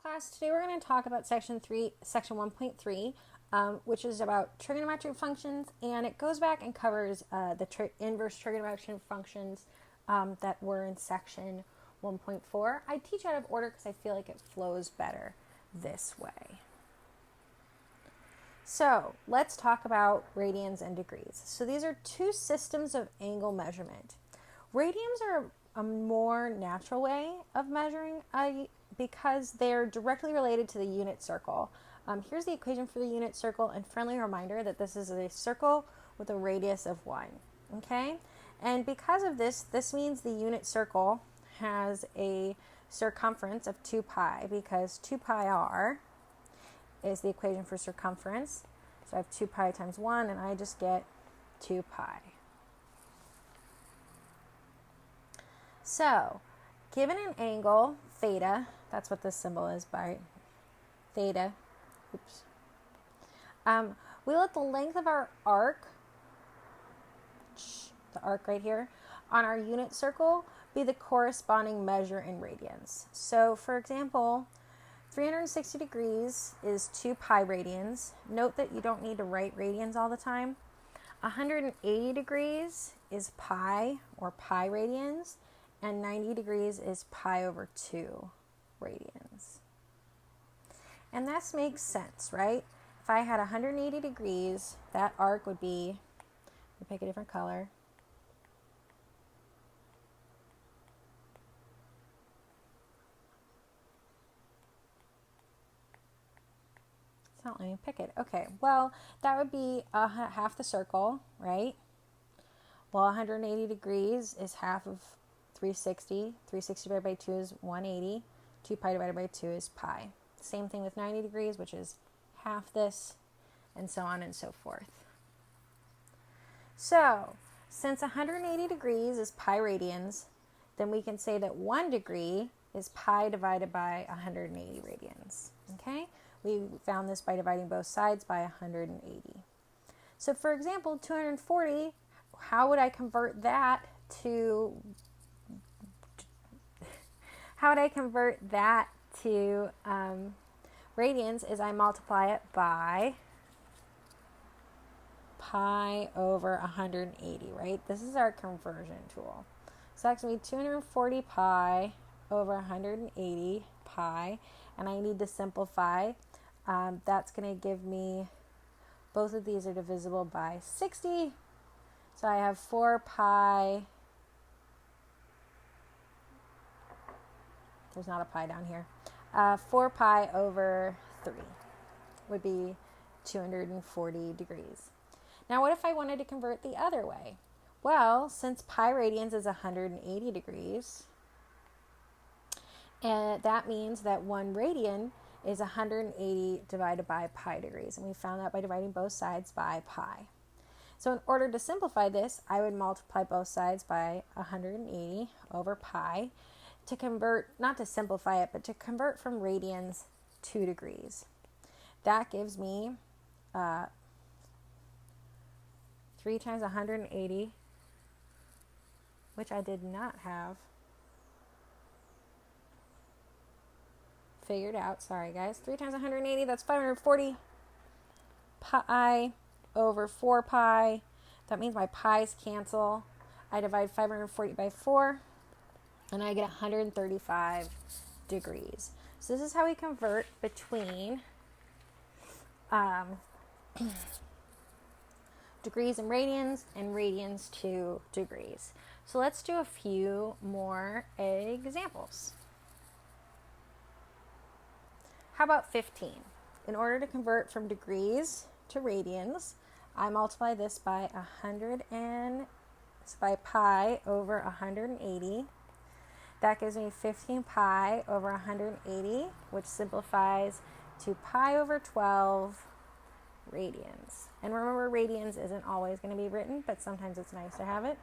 class, today we're going to talk about section 1.3, which is about trigonometric functions, and it goes back and covers the inverse trigonometric functions that were in section 1.4. I teach out of order because I feel like it flows better this way. So let's talk about radians and degrees. So these are two systems of angle measurement. Radians are a more natural way of measuring because they're directly related to the unit circle. Here's the equation for the unit circle, and friendly reminder that this is a circle with a radius of 1. Okay? And because of this, this means the unit circle has a circumference of 2 pi, because 2 pi r is the equation for circumference. So I have 2 pi times 1, and I just get 2 pi. So, given an angle, theta, that's what this symbol is by theta, we let the length of our arc, the arc right here, on our unit circle be the corresponding measure in radians. So, for example, 360 degrees is 2 pi radians. Note that you don't need to write radians all the time. 180 degrees is pi, or pi radians, and 90 degrees is pi over 2 radians. And this makes sense, right? If I had 180 degrees, that arc would be, let me pick a different color. It's not letting me pick it. Okay, well, that would be half the circle, right? Well, 180 degrees is half of 360. 360 divided by 2 is 180. 2 pi divided by 2 is pi. Same thing with 90 degrees, which is half this, and so on and so forth. So, since 180 degrees is pi radians, then we can say that 1 degree is pi divided by 180 radians. Okay? We found this by dividing both sides by 180. So, for example, 240, how would I convert that to radians is I multiply it by pi over 180, right? This is our conversion tool. So that's going to be 240 pi over 180 pi, and I need to simplify. That's going to give me, both of these are divisible by 60, so I have 4 pi. There's not a pi down here. 4 pi over 3 would be 240 degrees. Now, what if I wanted to convert the other way? Well, since pi radians is 180 degrees, and that means that 1 radian is 180 divided by pi degrees. And we found that by dividing both sides by pi. So in order to simplify this, I would multiply both sides by 180 over pi, to convert, not to simplify it, but to convert from radians to degrees. That gives me 3 times 180, which I did not have figured out. Sorry, guys. 3 times 180, that's 540 pi over 4 pi. That means my pi's cancel. I divide 540 by 4. And I get 135 degrees. So this is how we convert between degrees and radians to degrees. So let's do a few more examples. How about 15? In order to convert from degrees to radians, I multiply this by by pi over 180. That gives me 15 pi over 180, which simplifies to pi over 12 radians. And remember, radians isn't always going to be written, but sometimes it's nice to have it.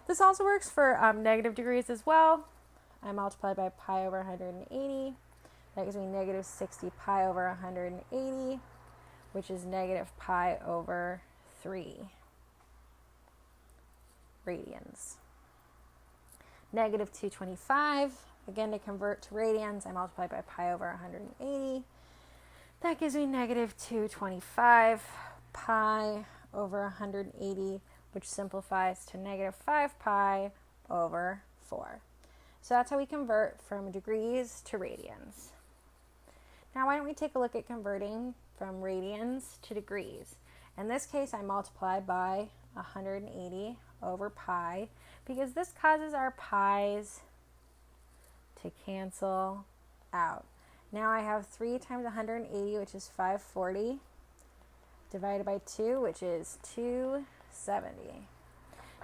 This also works for negative degrees as well. I multiply by pi over 180. That gives me negative 60 pi over 180, which is negative pi over 3 radians. Negative 225 Again, to convert to radians, I multiply by pi over 180. That gives me negative 225 pi over 180, which simplifies to negative 5 pi over 4. So that's how we convert from degrees to radians. Now why don't we take a look at converting from radians to degrees. In this case, I multiply by 180 over pi because this causes our pi's to cancel out. Now I have 3 times 180, which is 540, divided by 2, which is 270.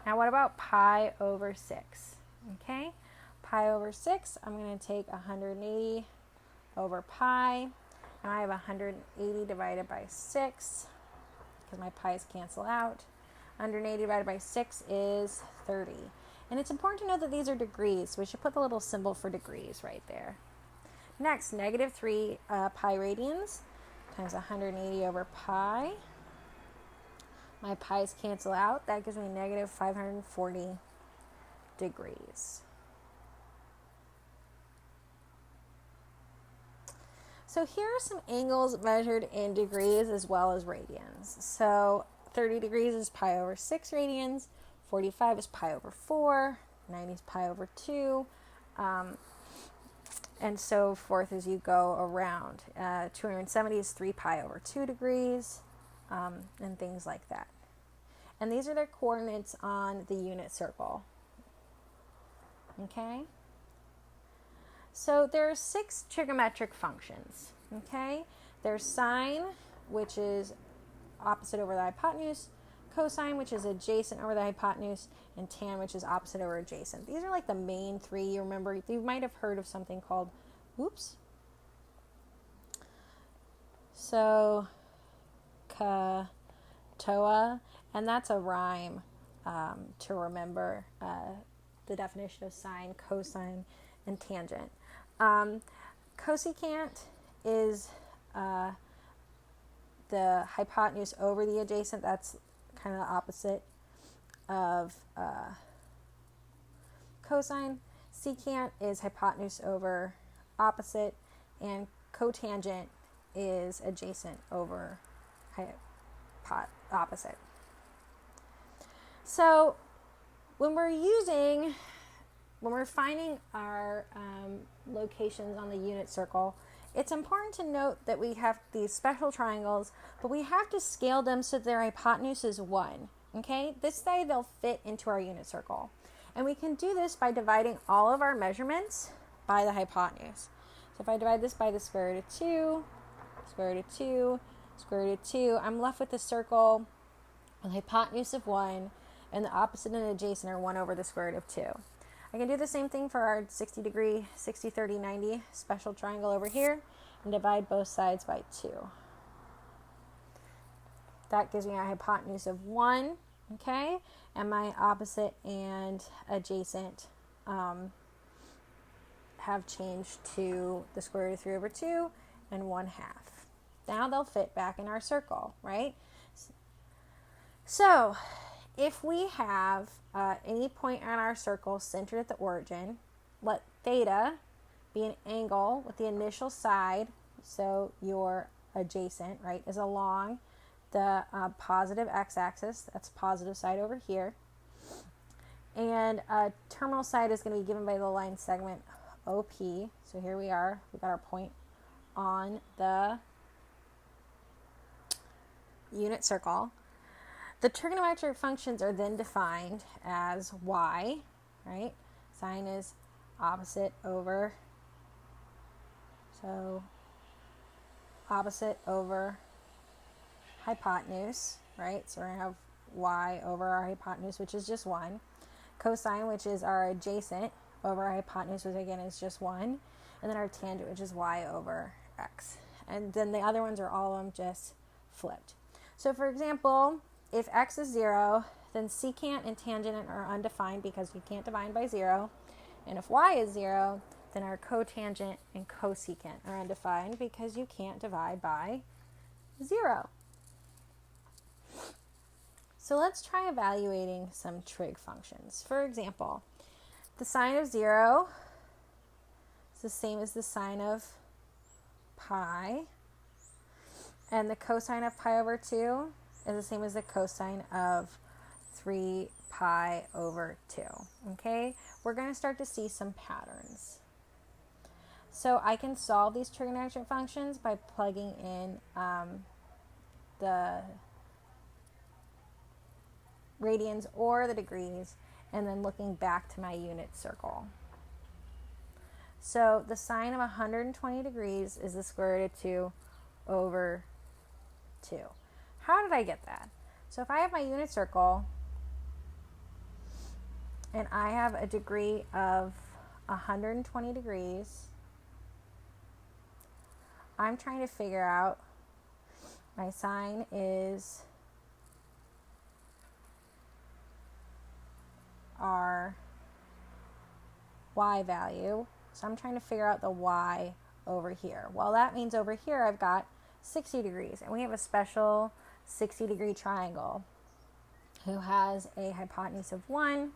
Now what about pi over 6? Okay, pi over 6, I'm going to take 180 over pi. Now I have 180 divided by 6, because my pi's cancel out. 180 divided by 6 is 30. And it's important to know that these are degrees, so we should put the little symbol for degrees right there. Next, negative 3 pi radians times 180 over pi. My pi's cancel out. That gives me negative 540 degrees. So here are some angles measured in degrees as well as radians. So 30 degrees is pi over 6 radians, 45 is pi over 4, 90 is pi over 2, and so forth as you go around. 270 is 3 pi over 2 degrees, and things like that. And these are their coordinates on the unit circle. Okay? So there are 6 trigonometric functions. Okay? There's sine, which is opposite over the hypotenuse, cosine, which is adjacent over the hypotenuse, and tan, which is opposite over adjacent. These are like the main 3. You remember, you might have heard of something called, SOHCAHTOA, and that's a rhyme to remember the definition of sine, cosine, and tangent. Cosecant is the hypotenuse over the adjacent. That's kind of the opposite of cosine. Secant is hypotenuse over opposite, and cotangent is adjacent over opposite. So when we're finding our locations on the unit circle, it's important to note that we have these special triangles, but we have to scale them so their hypotenuse is 1. Okay, this way they'll fit into our unit circle. And we can do this by dividing all of our measurements by the hypotenuse. So if I divide this by the square root of 2, square root of 2, square root of 2, I'm left with a circle with a hypotenuse of 1, and the opposite and adjacent are 1 over the square root of 2. I can do the same thing for our 60 degree, 60, 30, 90 special triangle over here and divide both sides by 2. That gives me a hypotenuse of 1, okay? And my opposite and adjacent have changed to the square root of 3 over 2 and 1/2. Now they'll fit back in our circle, right? So if we have any point on our circle centered at the origin, let theta be an angle with the initial side, so your adjacent, right, is along the positive x-axis. That's positive side over here. And terminal side is going to be given by the line segment OP. So here we are. We've got our point on the unit circle. The trigonometric functions are then defined as y, right? Sine is opposite over, so opposite over hypotenuse, right? So we're going to have y over our hypotenuse, which is just 1. Cosine, which is our adjacent over our hypotenuse, which again is just 1. And then our tangent, which is y over x. And then the other ones are all of them just flipped. So for example, if x is 0, then secant and tangent are undefined because you can't divide by 0. And if y is 0, then our cotangent and cosecant are undefined because you can't divide by 0. So let's try evaluating some trig functions. For example, the sine of 0 is the same as the sine of pi. And the cosine of pi over 2 is the same as the cosine of 3 pi over 2. Okay, we're going to start to see some patterns. So I can solve these trigonometric functions by plugging in the radians or the degrees, and then looking back to my unit circle. So the sine of 120 degrees is the square root of 2 over 2. How did I get that? So if I have my unit circle and I have a degree of 120 degrees, I'm trying to figure out my sine is our y value. So I'm trying to figure out the y over here. Well, that means over here I've got 60 degrees, and we have a special 60-degree triangle who has a hypotenuse of 1.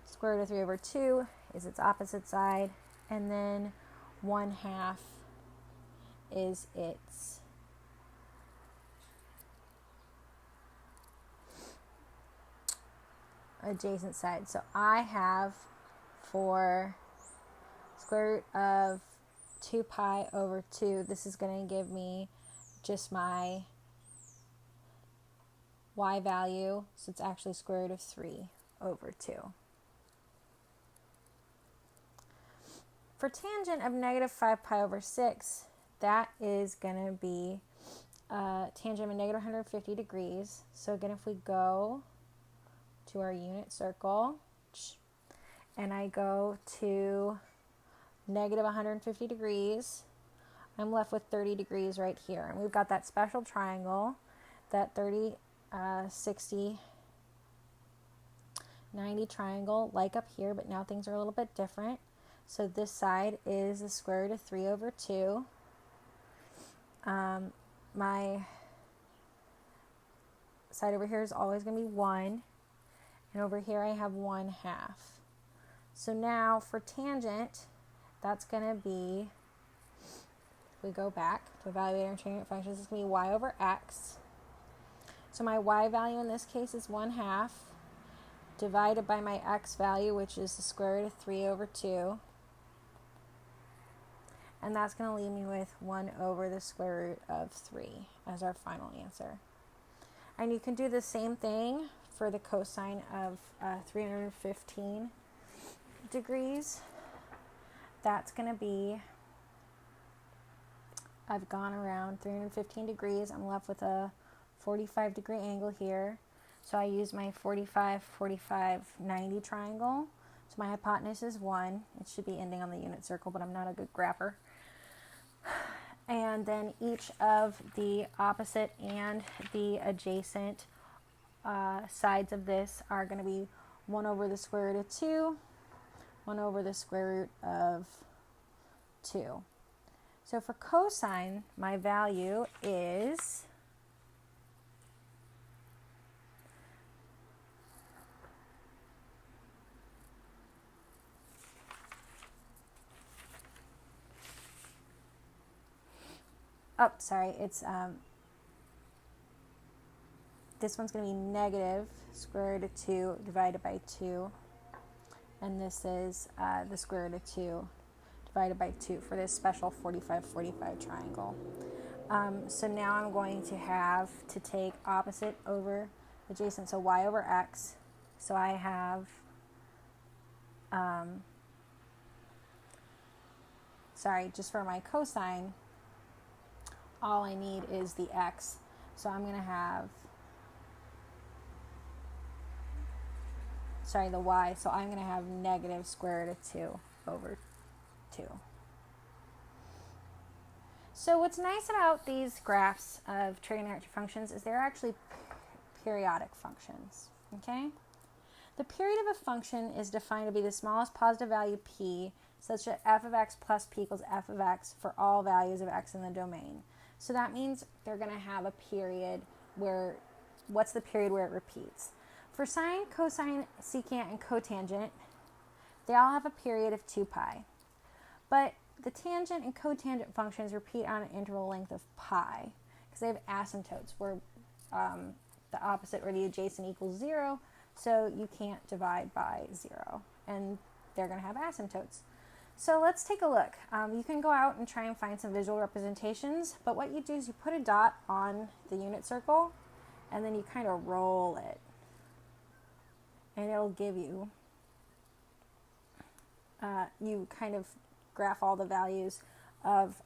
Square root of 3 over 2 is its opposite side, and then 1/2 is its adjacent side. So I have, for square root of 2 pi over 2, this is going to give me just my y value, so it's actually square root of 3 over 2. For tangent of negative 5 pi over 6, that is going to be tangent of negative 150 degrees. So again, if we go to our unit circle, and I go to negative 150 degrees, I'm left with 30 degrees right here. And we've got that special triangle, that 30, 60, 90 triangle, like up here, but now things are a little bit different. So this side is the square root of 3 over 2. My side over here is always going to be 1. And over here I have 1/2. So now for tangent, that's going to be, if we go back to evaluate our trigonometric functions, it's going to be y over x. So my y value in this case is 1/2 divided by my x value, which is the square root of 3 over 2. And that's going to leave me with 1 over the square root of 3 as our final answer. And you can do the same thing for the cosine of 315 degrees. That's going to be, I've gone around 315 degrees. I'm left with a 45-degree angle here. So I use my 45, 45, 90 triangle. So my hypotenuse is 1. It should be ending on the unit circle, but I'm not a good grapher. And then each of the opposite and the adjacent sides of this are going to be 1 over the square root of 2, 1 over the square root of 2. So for cosine, my value is it's this one's going to be negative square root of 2 divided by 2, and this is the square root of 2 divided by 2 for this special 45-45 triangle. So now I'm going to have to take opposite over adjacent, so y over x. So I have, just for my cosine, all I need is the x. So I'm going to have, the y. So I'm going to have negative square root of 2 over 2. So what's nice about these graphs of trigonometric functions is they're actually periodic functions, okay? The period of a function is defined to be the smallest positive value p, such that f of x plus p equals f of x for all values of x in the domain. So that means they're going to have a period where, what's the period where it repeats? For sine, cosine, secant, and cotangent, they all have a period of 2 pi. But the tangent and cotangent functions repeat on an interval length of pi because they have asymptotes where the opposite or the adjacent equals 0, so you can't divide by 0, and they're going to have asymptotes. So let's take a look. You can go out and try and find some visual representations, but what you do is you put a dot on the unit circle, and then you kind of roll it, and it'll give you, you kind of graph all the values of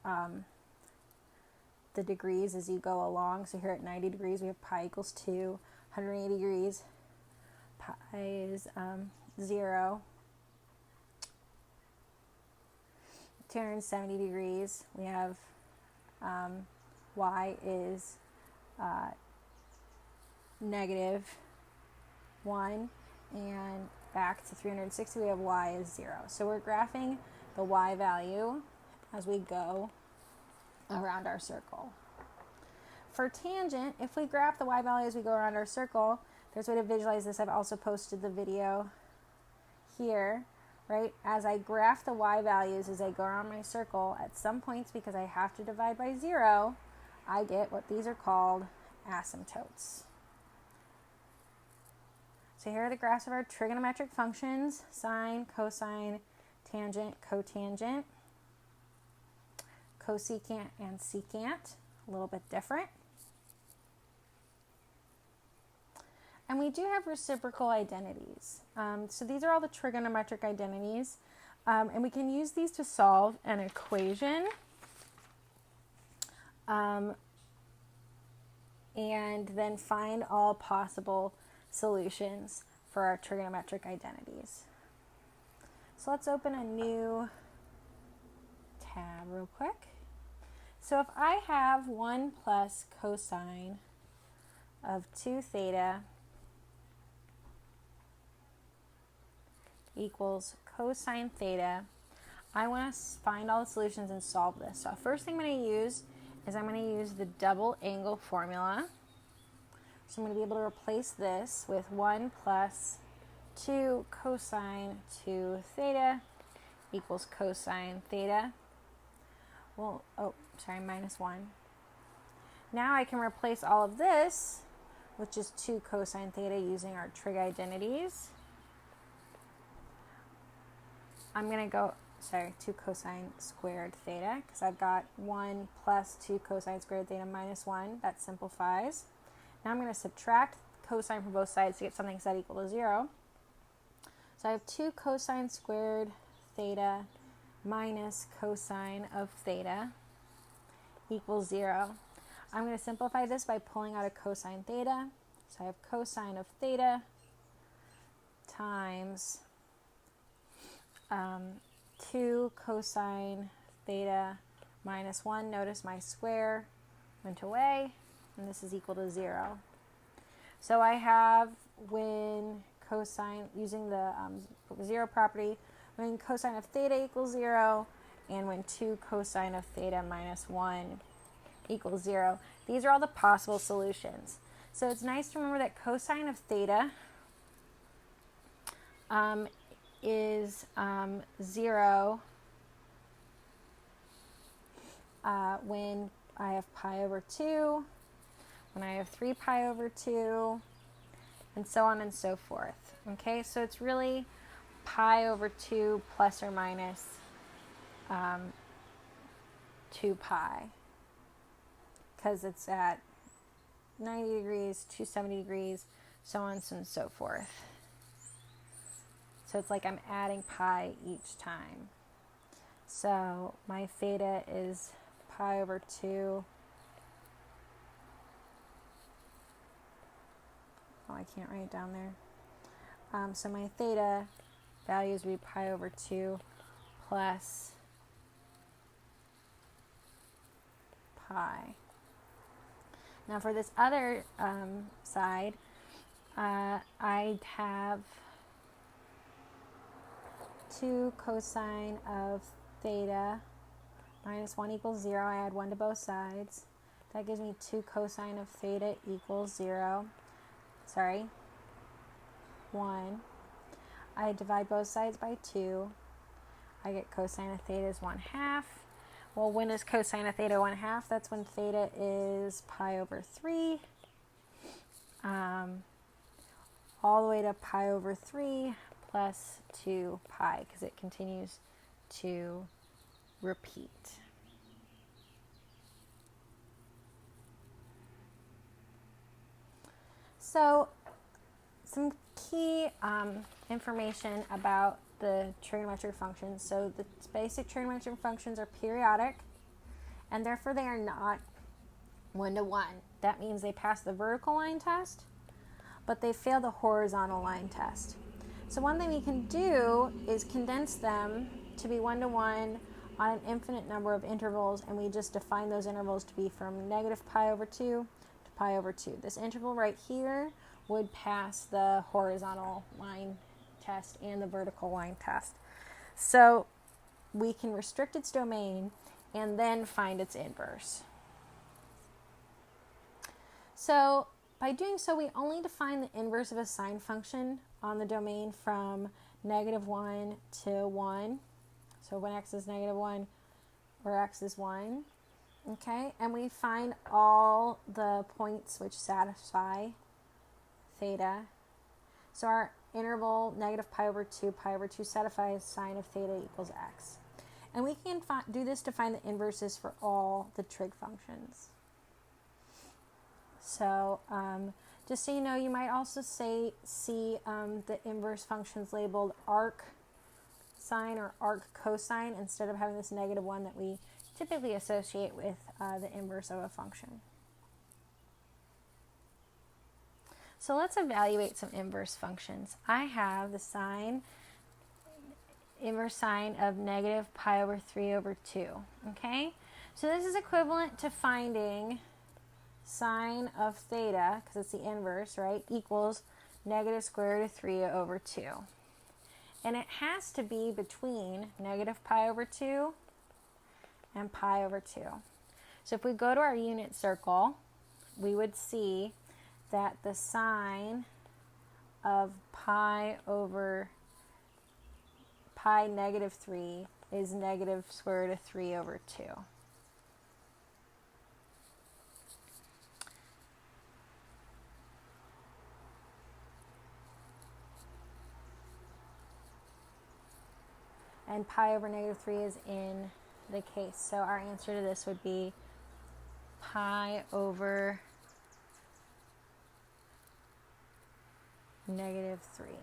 the degrees as you go along. So here at 90 degrees, we have pi equals 2. 180 degrees, pi is 0. 270 degrees, we have y is negative 1, and back to 360 we have y is 0. So we're graphing the y value as we go around our circle. For tangent, if we graph the y value as we go around our circle, there's a way to visualize this. I've also posted the video here. Right, as I graph the y values as I go around my circle, at some points, because I have to divide by 0, I get what these are called asymptotes. So here are the graphs of our trigonometric functions: sine, cosine, tangent, cotangent, cosecant, and secant, a little bit different. And we do have reciprocal identities. So these are all the trigonometric identities. And we can use these to solve an equation. And then find all possible solutions for our trigonometric identities. So let's open a new tab real quick. So if I have 1 plus cosine of 2 theta equals cosine theta, I want to find all the solutions and solve this. So first thing I'm going to use is I'm going to use the double angle formula. So I'm going to be able to replace this with 1 plus 2 cosine 2 theta equals cosine theta. Well, minus 1. Now I can replace all of this, which is 2 cosine theta, using our trig identities. I'm going to go, 2 cosine squared theta, because I've got 1 plus 2 cosine squared theta minus 1. That simplifies. Now I'm going to subtract cosine from both sides to get something set equal to 0. So I have 2 cosine squared theta minus cosine of theta equals 0. I'm going to simplify this by pulling out a cosine theta. So I have cosine of theta times 2 cosine theta minus 1. Notice my square went away, and this is equal to 0. So I have, when cosine, using the 0 property, when cosine of theta equals 0, and when 2 cosine of theta minus 1 equals 0. These are all the possible solutions. So it's nice to remember that cosine of theta is 0 when I have pi over 2, when I have 3 pi over 2, and so on and so forth. Okay, so it's really pi over 2 plus or minus 2 pi, because it's at 90 degrees, 270 degrees, so on and so forth. So it's like I'm adding pi each time. So my theta is pi over 2. Oh, I can't write it down there. So my theta values would be pi over 2 plus pi. Now for this other side, I have 2 cosine of theta minus 1 equals 0. I add 1 to both sides. That gives me 2 cosine of theta equals 0. 1. I divide both sides by 2. I get cosine of theta is 1/2. Well, when is cosine of theta 1/2? That's when theta is pi over 3. All the way to pi over 3 plus 2 pi, because it continues to repeat. So some key information about the trigonometric functions. So the basic trigonometric functions are periodic, and therefore they are not one-to-one. That means they pass the vertical line test, but they fail the horizontal line test. So one thing we can do is condense them to be one-to-one on an infinite number of intervals, and we just define those intervals to be from negative pi over 2 to pi over 2. This interval right here would pass the horizontal line test and the vertical line test. So we can restrict its domain and then find its inverse. So by doing so, we only define the inverse of a sine function on the domain from -1 to 1. So when x is -1 or x is 1, okay? And we find all the points which satisfy theta. So our interval negative pi over 2 satisfies sine of theta equals x. And we can do this to find the inverses for all the trig functions. So just so you know, you might also see the inverse functions labeled arc sine or arc cosine instead of having this -1 that we typically associate with the inverse of a function. So let's evaluate some inverse functions. I have the inverse sine of negative pi over 3 over 2. Okay? So this is equivalent to finding sine of theta, because it's the inverse, right, equals negative square root of 3 over 2. And it has to be between negative pi over 2 and pi over 2. So if we go to our unit circle, we would see that the sine of pi over pi negative 3 is negative square root of 3 over 2. And pi over -3 is in the case. So our answer to this would be pi over -3.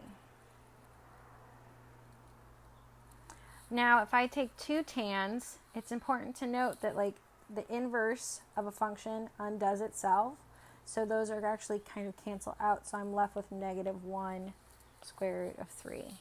Now, if I take two tans, it's important to note that like the inverse of a function undoes itself. So those are actually kind of cancel out. So I'm left with -1 square root of 3.